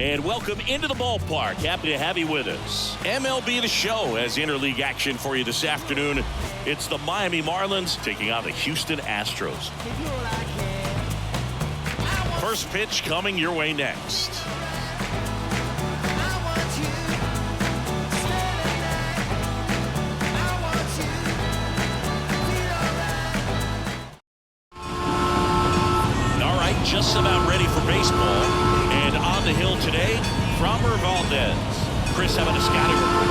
And welcome into the ballpark. Happy to have you with us. MLB The Show has interleague action for you this afternoon. It's the Miami Marlins taking on the Houston Astros. First pitch coming your way next. All right, just about ready for baseball. And on the hill today, Framber Valdez. Chris, having a scouting report.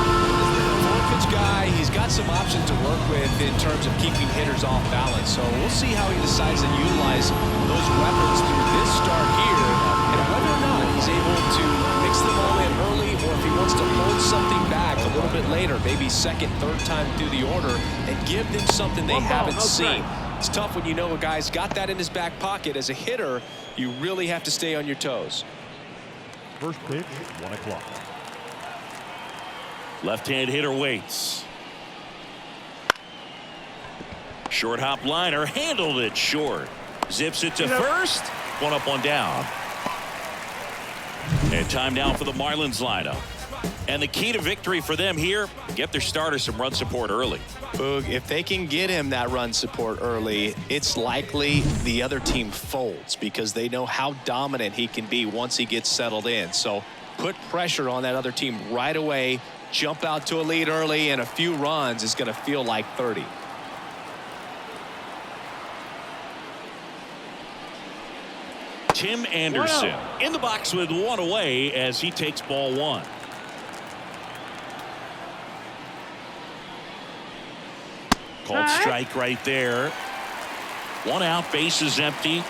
Four-pitch guy, he's got some options to work with in terms of keeping hitters off balance. So we'll see how he decides to utilize those weapons through this start here, and whether or not he's able to mix them all in early, or if he wants to hold something back a little bit later, maybe second, third time through the order, and give them something they haven't seen. It's tough when you know a guy's got that in his back pocket. As a hitter, you really have to stay on your toes. First pitch, 1 o'clock. Left-hand hitter waits. Short hop liner, handled it short. Zips it to first. One up, one down. And time now for the Marlins lineup. And the key to victory for them here, get their starter some run support early. Boog, if they can get him that run support early, it's likely the other team folds because they know how dominant he can be once he gets settled in. So put pressure on that other team right away. Jump out to a lead early, and a few runs is going to feel like 30. Tim Anderson in the box with one away as he takes ball one. Called strike right there. One out, bases empty.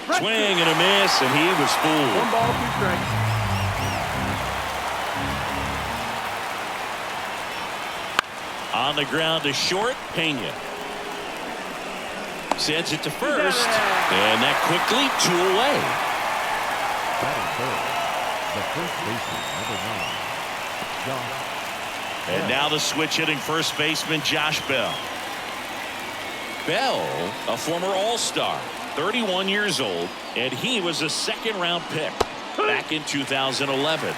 Swing and a miss, and he was fooled. 1 ball, 2 strikes. On the ground to short, Pena. Sends it to first, and that quickly 2 away. Batting third, the first baseman, number 9, Josh. And now the switch hitting first baseman Josh Bell. Bell, a former All-Star, 31 years old, and he was a second-round pick back in 2011.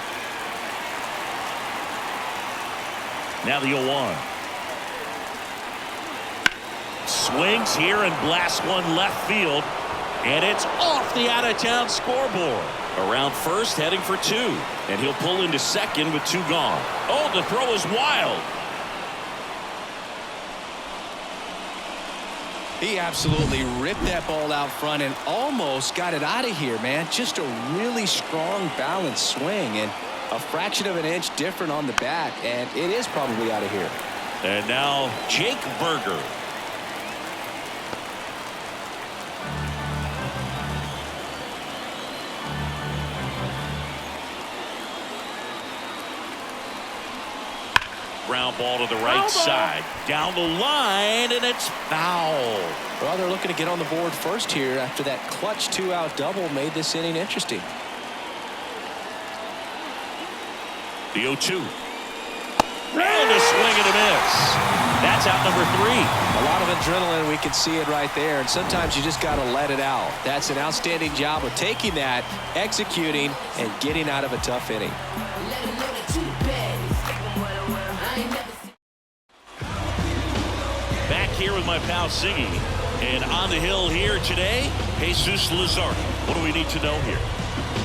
Now the 0-1. Swings here and blasts one left field, and it's off the out-of-town scoreboard. Around first, heading for 2, and he'll pull into second with 2 gone. Oh, the throw is wild. He absolutely ripped that ball out front and almost got it out of here, man. Just a really strong, balanced swing, and a fraction of an inch different on the bat, and it is probably out of here. And now Jake Berger. Ground ball to the right side. Down the line, and it's foul. Well, they're looking to get on the board first here after that clutch 2-out double made this inning interesting. The 0-2. And a swing and a miss. That's out number 3. A lot of adrenaline. We can see it right there. And sometimes you just got to let it out. That's an outstanding job of taking that, executing, and getting out of a tough inning. Back here with my pal Siggy. And on the hill here today, Jesus Lazard. What do we need to know here?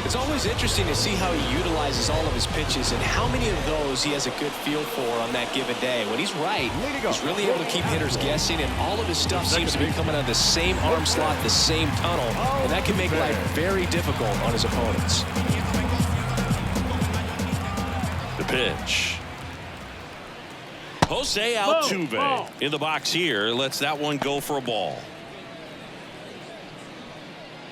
It's always interesting to see how he utilizes all of his pitches and how many of those he has a good feel for on that given day. When he's right, he's really able to keep hitters guessing, and all of his stuff seems to be coming out of the same arm slot, the same tunnel, and that can make life very difficult on his opponents. The pitch. Jose Altuve in the box here lets that one go for a ball.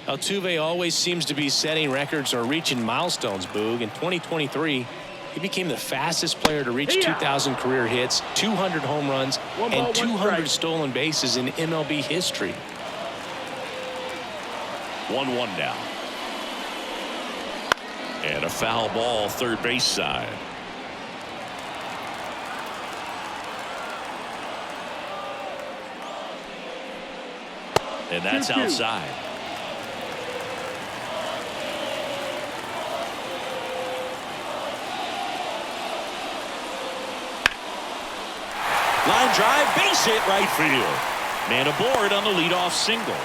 Altuve always seems to be setting records or reaching milestones, Boog. In 2023, he became the fastest player to reach 2,000 career hits, 200 home runs, and 200 stolen bases in MLB history. 1-1 now. And a foul ball, third base side. And that's outside. Line drive, base hit right field. Man aboard on the leadoff single.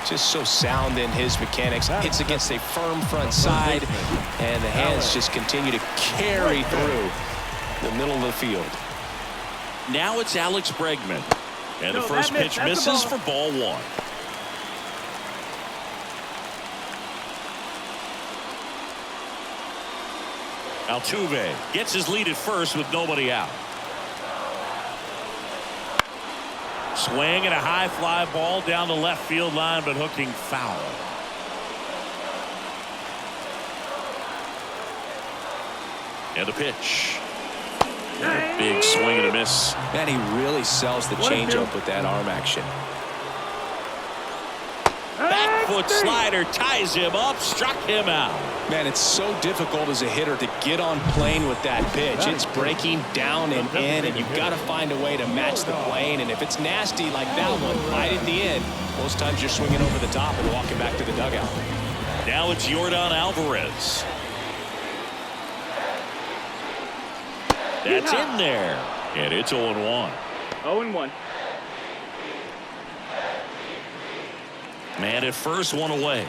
Just so sound in his mechanics. Hits against a firm front side, and the hands just continue to carry through the middle of the field. Now it's Alex Bregman. And the first pitch misses for ball one. Altuve gets his lead at first with nobody out. Swing and a high fly ball down the left field line, but hooking foul. And a pitch. And a big swing and a miss. Man, he really sells the changeup with that arm action. Back foot slider ties him up, struck him out. Man, it's so difficult as a hitter to get on plane with that pitch. It's breaking down and in, and you've got to find a way to match the plane. And if it's nasty like that one, right at the end, most times you're swinging over the top and walking back to the dugout. Now it's Yordan Alvarez. That's in there, and it's 0-1. 0-1. Man at first, one away.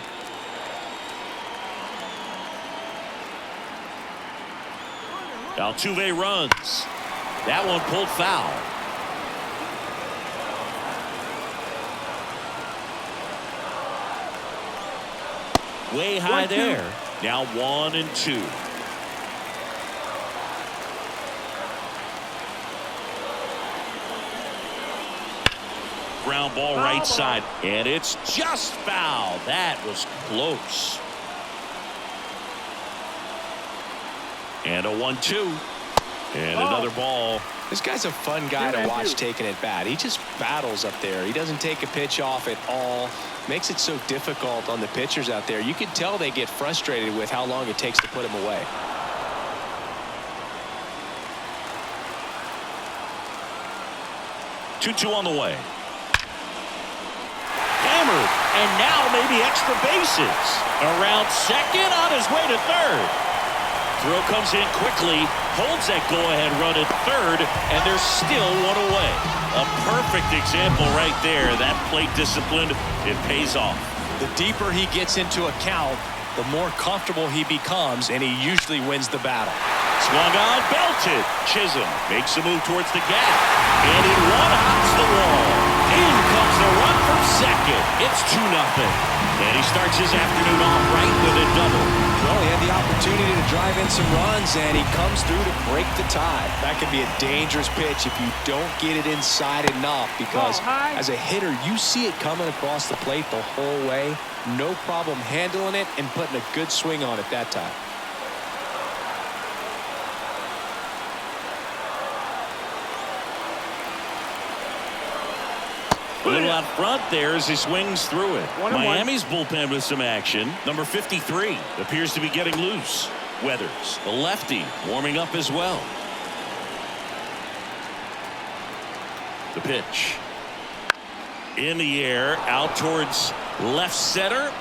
Altuve runs. That one pulled foul. Way high there. Now 1-2. Ground ball right side, and it's just foul. That was close. And a 1-2, and another ball. This guy's a fun guy to watch taking it bat. He just battles up there. He doesn't take a pitch off at all. Makes it so difficult on the pitchers out there. You can tell they get frustrated with how long it takes to put him away. Two on the way. Hammered, and now maybe extra bases. Around second, on his way to third. Throw comes in quickly, holds that go-ahead run at third, and there's still one away. A perfect example right there. That plate discipline, it pays off. The deeper he gets into a count, the more comfortable he becomes, and he usually wins the battle. Swung on, belted. Chisholm makes a move towards the gap, and in one hops the wall. In comes the run from second. It's 2-0. And he starts his afternoon off right with a double. Well, he had the opportunity to drive in some runs, and he comes through to break the tie. That could be a dangerous pitch if you don't get it inside enough, because as a hitter, you see it coming across the plate the whole way. No problem handling it and putting a good swing on it that time. A little out front there as he swings through it. Miami's bullpen with some action. Number 53 appears to be getting loose. Weathers, the lefty, warming up as well. The pitch. In the air, out towards left center.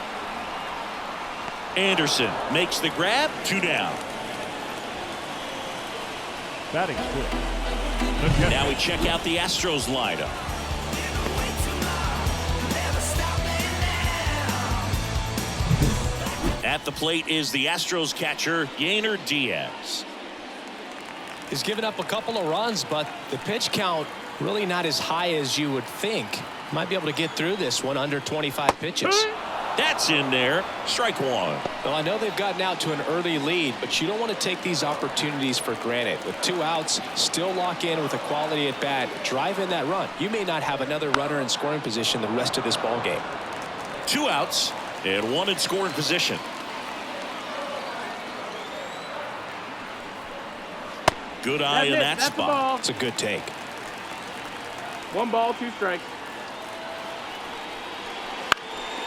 Anderson makes the grab. 2 down. Batting switch. Now we check out the Astros lineup. At the plate is the Astros catcher, Yainer Diaz. He's given up a couple of runs, but the pitch count really not as high as you would think. Might be able to get through this one under 25 pitches. That's in there. Strike one. Well, I know they've gotten out to an early lead, but you don't want to take these opportunities for granted. With 2 outs, still lock in with a quality at bat. Drive in that run. You may not have another runner in scoring position the rest of this ball game. 2 outs and 1 in scoring position. Good eye in that spot. It's a good take. 1 ball, 2 strikes.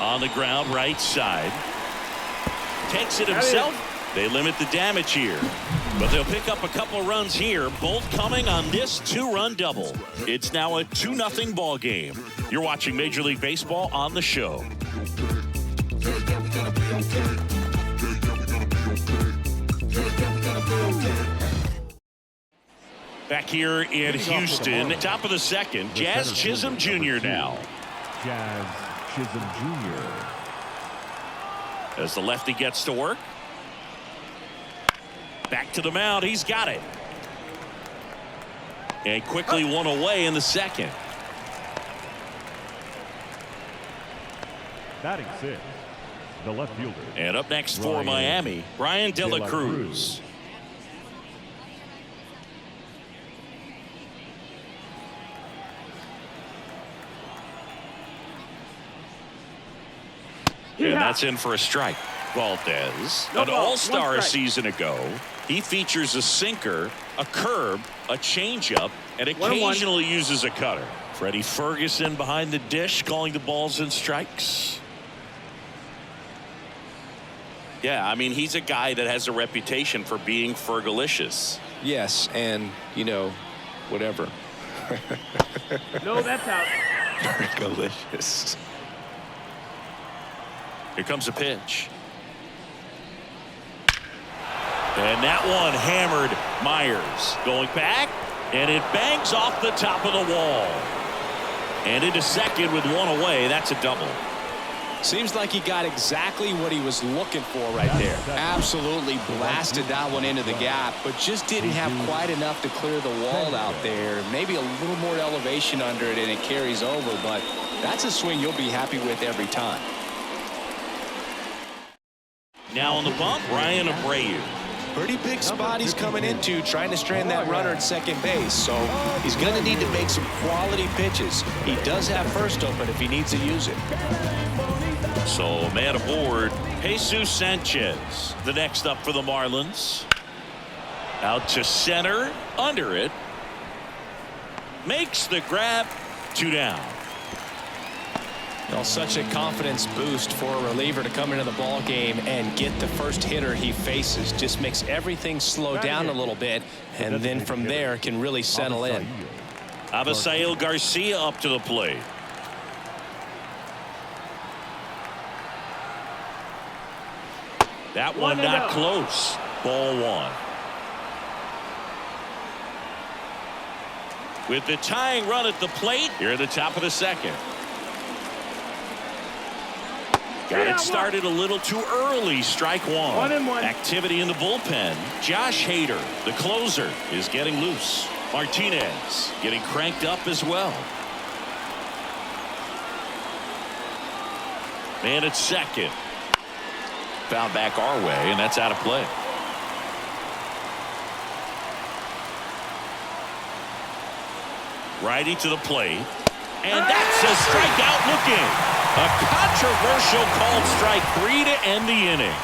On the ground, right side. Takes it himself. They limit the damage here, but they'll pick up a couple of runs here, both coming on this 2-run double. It's now a 2-0 ball game. You're watching Major League Baseball on the show. Back here in Houston, top of the second, Jazz Chisholm Jr. now. Jazz Chisholm Jr. As the lefty gets to work. Back to the mound. He's got it. And quickly one away in the second. Batting 6, the left fielder. And up next for Miami, Brian De La Cruz. And that's in for a strike. Valdez, an all-star a season ago. He features a sinker, a curve, a changeup, and occasionally uses a cutter. Freddie Ferguson behind the dish, calling the balls and strikes. Yeah, I mean, he's a guy that has a reputation for being Fergalicious. Yes, and, you know, whatever. No, that's out. Fergalicious. Here comes a pitch. And that one hammered Myers. Going back, and it bangs off the top of the wall. And into second with one away. That's a double. Seems like he got exactly what he was looking for right there. Absolutely blasted that one into the gap, but just didn't have quite enough to clear the wall out there. Maybe a little more elevation under it and it carries over, but that's a swing you'll be happy with every time. Now on the bump, Ryan Abreu. Pretty big spot he's coming into, trying to strand that runner at second base. So he's going to need to make some quality pitches. He does have first open if he needs to use it. So man aboard, Jesus Sanchez. The next up for the Marlins. Out to center, under it. Makes the grab, 2 down. Well, such a confidence boost for a reliever to come into the ball game and get the first hitter he faces. Just makes everything slow down a little bit, and then from there can really settle in. Abisail Garcia up to the plate. That one not close. Ball 1. With the tying run at the plate here at the top of the second. Got it started a little too early. Strike 1. 1-1. Activity in the bullpen. Josh Hader, the closer, is getting loose. Martinez getting cranked up as well. Man at second. Foul back our way, and that's out of play. Righty to the plate. And that's a strikeout looking. A controversial called strike 3 to end the inning.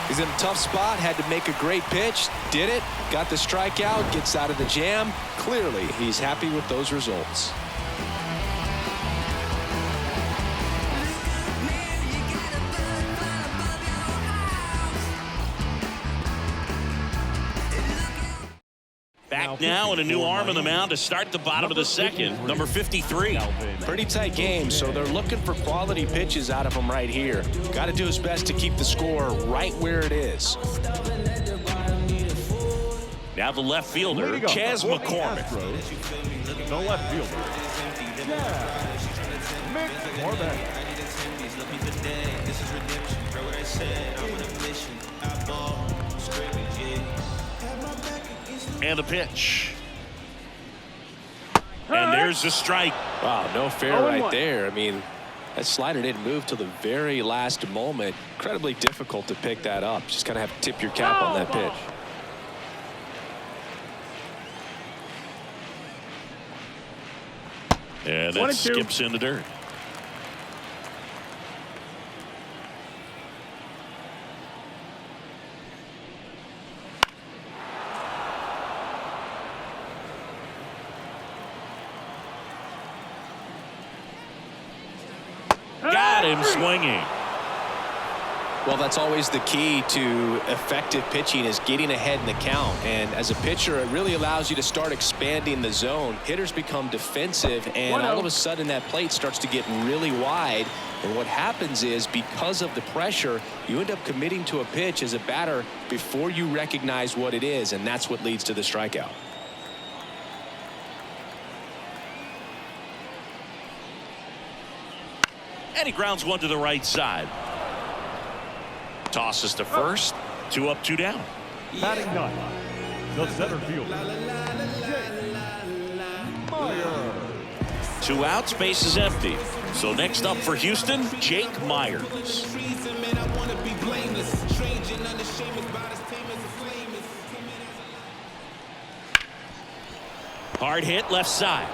He's in a tough spot, had to make a great pitch, did it, got the strikeout, gets out of the jam. Clearly, he's happy with those results. Back now and a new arm on the mound to start the bottom of the second, number 53. Pretty tight game, so they're looking for quality pitches out of him right here. Got to do his best to keep the score right where it is. Now the left fielder, Chas McCormick. The left fielder, McCormick. And a pitch. And there's the strike. Wow, no fair right there. I mean, that slider didn't move till the very last moment. Incredibly difficult to pick that up. Just kind of have to tip your cap on that pitch. And that skips in the dirt. Got him swinging. Well, that's always the key to effective pitching, is getting ahead in the count. And as a pitcher, it really allows you to start expanding the zone. Hitters become defensive, and all of a sudden that plate starts to get really wide. And what happens is, because of the pressure, you end up committing to a pitch as a batter before you recognize what it is, and that's what leads to the strikeout. And he grounds one to the right side. Tosses to first. 2 up, 2 down. Batting ninth, the center fielder, Myers. 2 outs, base is empty. So next up for Houston, Jake Myers. Hard hit left side.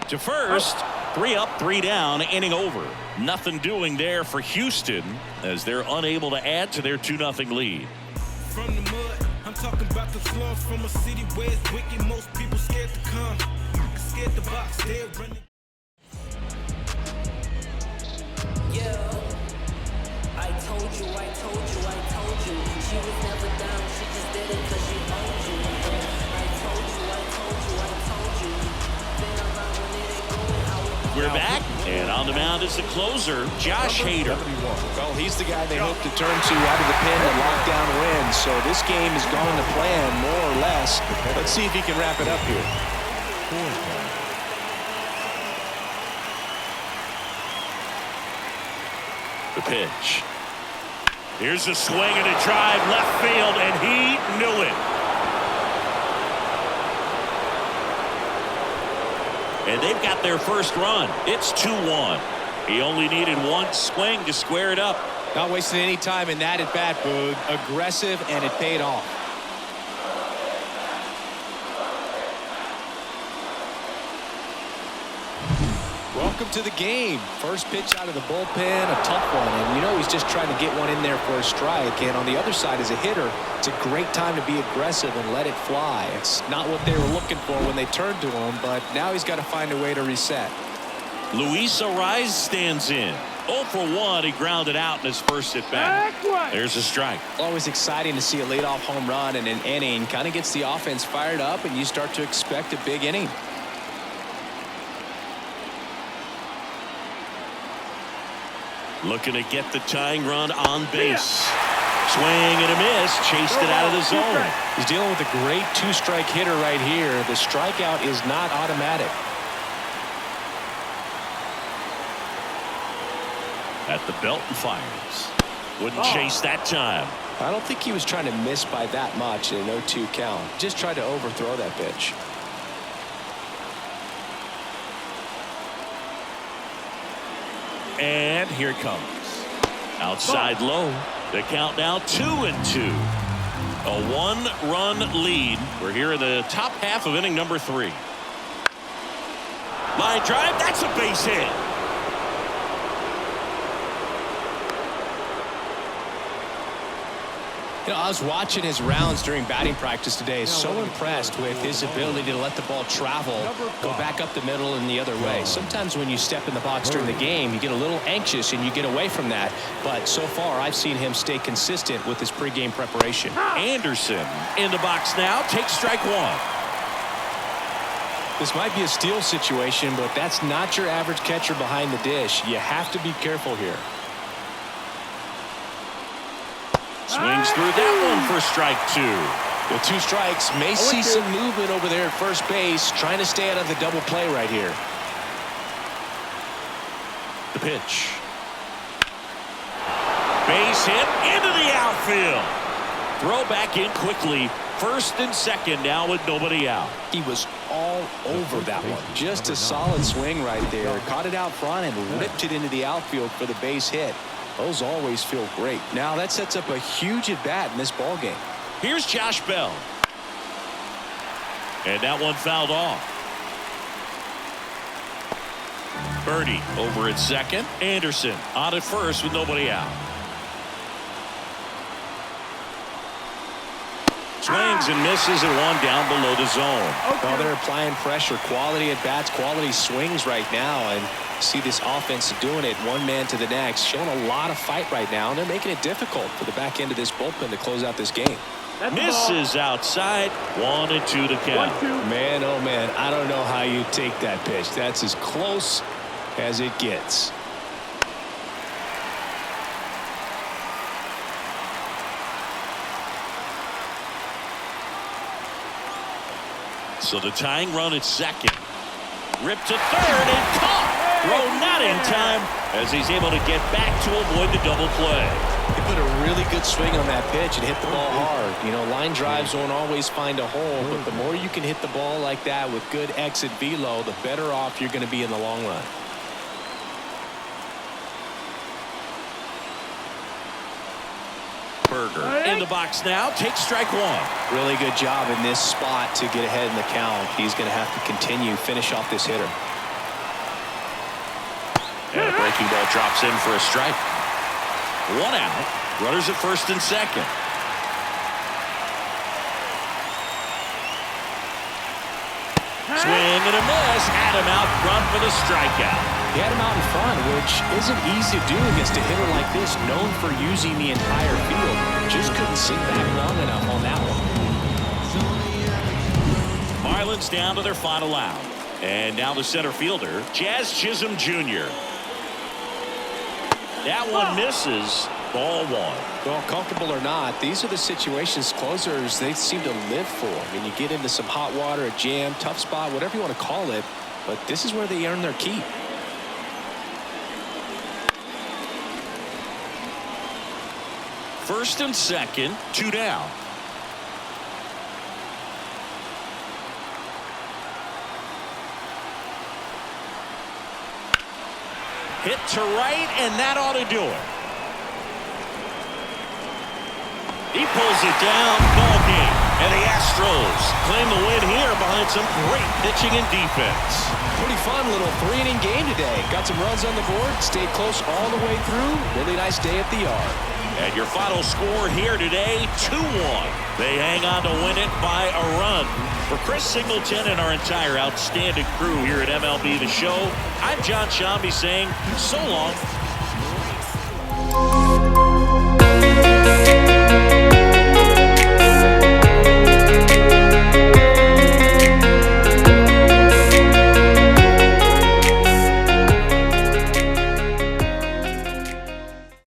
To first. 3 up, 3 down, inning over. Nothing doing there for Houston as they're unable to add to their 2-0 lead. From the mud, I'm talking about the slums from a city where it's wicked. Most people scared to come, scared to box. They're running. I told you, I told you, I told you. She was never down, she just did it cause she owed you. I told you, I told you, I told you. Been around when it ain't going how it. We're back, and on the mound is the closer, Josh Hader. Well, he's the guy they hope to turn to out of the pen to lock down wins. So this game has gone to plan, more or less. Let's see if he can wrap it up here. The pitch. Here's a swing and a drive left field, and he knew it. And they've got their first run. It's 2-1. He only needed one swing to square it up. Not wasting any time in that at bat, Boog. Aggressive, and it paid off. Welcome to the game. First pitch out of the bullpen, a tough one. And you know he's just trying to get one in there for a strike. And on the other side, as a hitter, it's a great time to be aggressive and let it fly. It's not what they were looking for when they turned to him, but now he's got to find a way to reset. Luis Arraez stands in. 0 for 1. He grounded out in his first at bat. There's a strike. Always exciting to see a leadoff home run in an inning. Kind of gets the offense fired up, and you start to expect a big inning. Looking to get the tying run on base. Swing and a miss. Chased it out of the zone. He's dealing with a great two-strike hitter right here. The strikeout is not automatic. At the belt and fires. Wouldn't chase that time. I don't think he was trying to miss by that much in an 0-2 count. Just tried to overthrow that pitch. And here it comes. Outside low. The count now 2-2. A 1-run lead. We're here in the top half of inning number 3. Line drive. That's a base hit. You know, I was watching his rounds during batting practice today. So impressed with his ability to let the ball travel, go back up the middle and the other way. Sometimes when you step in the box during the game, you get a little anxious and you get away from that. But so far, I've seen him stay consistent with his pregame preparation. Anderson in the box now. Takes strike 1. This might be a steal situation, but that's not your average catcher behind the dish. You have to be careful here. Swings through that one for strike 2. With 2 strikes, may see some movement over there at first base, trying to stay out of the double play right here. The pitch. Base hit into the outfield. Throw back in quickly. First and second now with nobody out. He was all over that one. Just a solid swing right there. Caught it out front and ripped it into the outfield for the base hit. Those always feel great. Now that sets up a huge at-bat in this ball game. Here's Josh Bell. And that one fouled off. Birdie over at second. Anderson on at first with nobody out. Swings and misses and one down below the zone. Well, they're applying pressure. Quality at-bats, quality swings right now. And see this offense doing it one man to the next. Showing a lot of fight right now. And they're making it difficult for the back end of this bullpen to close out this game. Misses outside. 1-2 to count. Man, oh man, I don't know how you take that pitch. That's as close as it gets. So the tying run at second. Ripped to third and caught. Throw not in time as he's able to get back to avoid the double play. He put a really good swing on that pitch and hit the ball hard. You know, line drives won't always find a hole, but the more you can hit the ball like that with good exit velo, the better off you're going to be in the long run. Berger in the box now, takes strike one. Really good job in this spot to get ahead in the count. He's going to have to continue, finish off this hitter. And a breaking ball drops in for a strike. One out. Runners at first and second. Swing and a miss. Had him out front for the strikeout. He had him out in front, which isn't easy to do against a hitter like this, known for using the entire field. Just couldn't sit back long enough on that one. Marlins down to their final out. And now the center fielder, Jazz Chisholm Jr. That one misses. Ball one. Well, comfortable or not, these are the situations closers they seem to live for. I mean, you get into some hot water, a jam, tough spot, whatever you want to call it, but this is where they earn their keep. First and second, 2 down. Hit to right, and that ought to do it. He pulls it down. Ball game. And the Astros claim the win here behind some great pitching and defense. Pretty fun little 3-inning game today. Got some runs on the board, stayed close all the way through. Really nice day at the yard. And your final score here today, 2-1. They hang on to win it by a run. For Chris Singleton and our entire outstanding crew here at MLB The Show, I'm John Shambi saying so long.